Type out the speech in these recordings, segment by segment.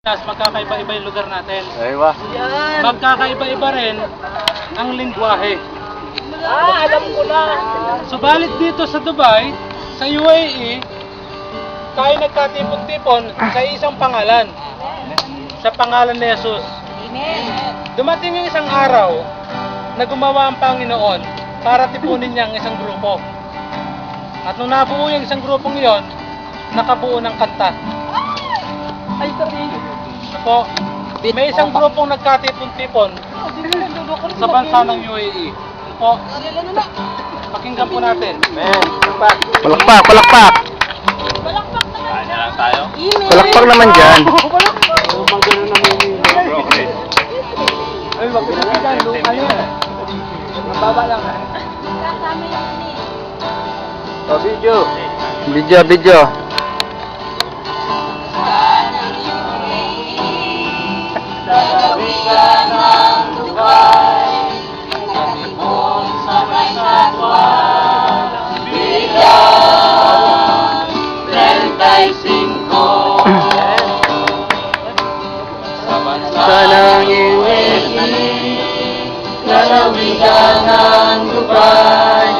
Magkakaiba-iba yung lugar natin. Aywa. Magkakaiba-iba rin ang lingwahe. Alam ko na. Subalit dito sa Dubai, sa UAE, tayo nagkatipon-tipon sa isang pangalan. Sa pangalan ni Jesus. Dumating yung isang araw na gumawa ang Panginoon para tipunin niya ang isang grupo. At nung nabuo yung isang grupong iyon, nakabuo ng kanta. Ay, sorry. Po, may isang grupong nagkatipon-tipon sa bansa ng UAE. Po, pakinggan po natin. Palakpak, palakpak. Kain na lang tayo. Palakpak naman dyan. Ay, wag na dyan. Lokal yun. Mababa lang. Kasama yung ni. Video. Video, video. Lalawigan ng Dubai, nakatipon sa may satwa, bilang 35. Sa bansa ng UAE, lalawigan ng Dubai,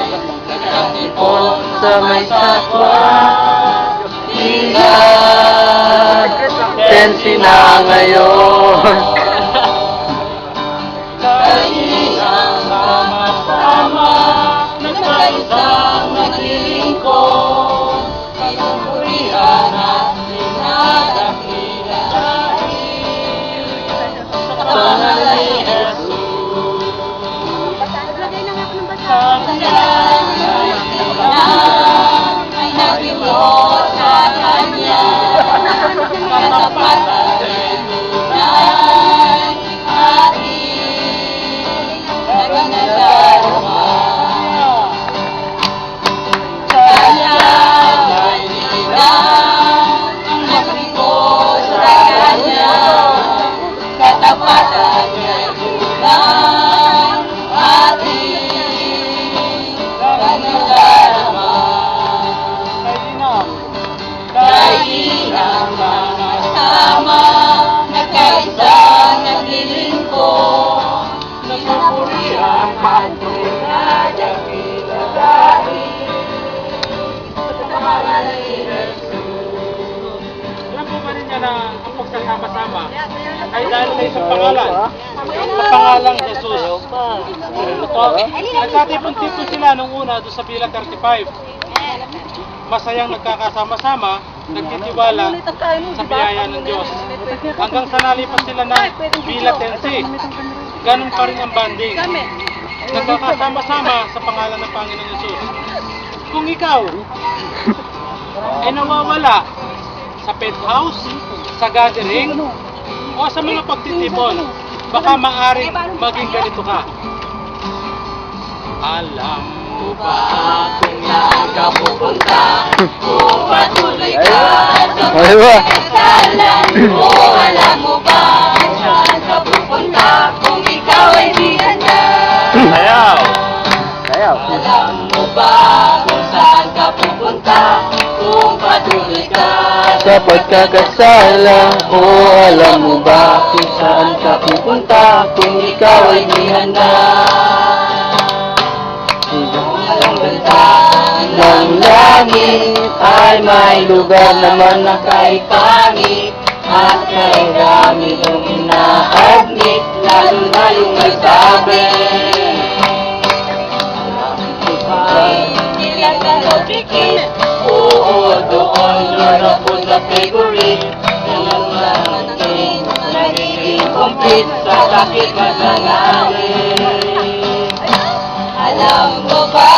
nakatipon sa may satwa, bilang 10 na ngayon. Kailang sama-sama, nagkaisang naglilingkod, pinupurihan at pinadakilain sa pangalan ni Jesus. Sa kanyang ay naglimot sa kanya. Katapatan ay tunay, ating nagnadarama. Kaya ay linang ang naglingkod sa kanya. Katapatan ay tunay, ating nagnadarama. Kailang mga sama, nagkaisang naglilingkod, nagpupurihan at pinadakilain sa pangalan ni Jesus. Alam po ba ninyo na ang pagsasama-sama ay dahil sa isang pangalan? Sa pangalang Jesus. Ito, nagkatipon-tipon sila nung una doon sa Bilang 35. Masayang nagkakasama-sama, nagtitiwala sa biyaya ng Diyos. Hanggang sa nalipas sila ng Bila 10C. Ganun pa rin ang banding. Nagkakasama-sama sa pangalan ng Panginoon Jesus. Kung ikaw ay nawawala sa pet house, sa gathering, o sa mga pagtitipon, baka maaaring maging ganito ka. Alam mo ba kung saan ka pupunta? Kung patuloy ka sa Aywa. pagkakasalan mo, alam mo ba kung saan ka pupunta? Kung ikaw ay di handa. Ayaw. Ayaw. Alam mo ba kung saan ka pupunta? Kung patuloy ka Sa pagkakasala, alam mo ba kung saan ka pupunta kung ikaw ay di handa? Alam ganda Ng langit ay may lugar naman na kahit pangit at kay dami nung ina-admit, lalo na yung nagsabi. Ilang na nobikis, oo, doon yun ako sa favorite. Ilang lang natin, nagiging complete sa sakit na nangyari. Alam mo ba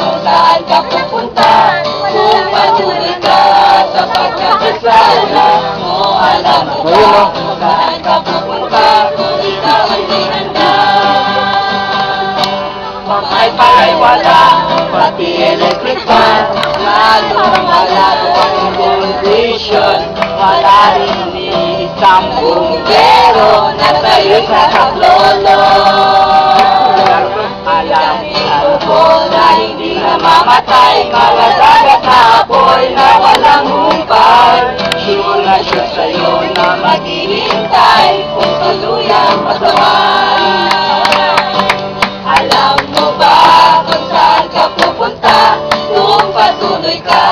kung saan ka pupunta? Kung patuloy ka sa pagkakasala mo, alam mo ba kung saan ka pupunta? Kung ikaw ay di handa. Pang-ay wala, pati electric fan, malong-malalo ang condition. Wala rin ni isang bumbero na tayo sa kaplolo. Alam ko na hindi na mamatay, malalagat na apoy na walang humpay. Sure na sure sa'yo na maghihintay kung tuluyang pasaway. Alam mo ba kung saan ka pupunta kung patuloy ka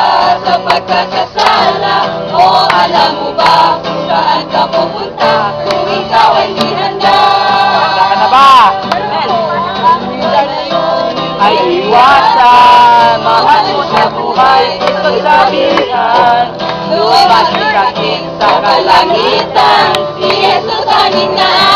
sa pagkakasala? O alam mo ba kung saan ka pupunta kung ikaw ay di handa? Handa ka na ba? Ay iwasan, mahal mo sa buhay, pagsabihan. Lumasikat sa kalangitan, si Jesus anin na.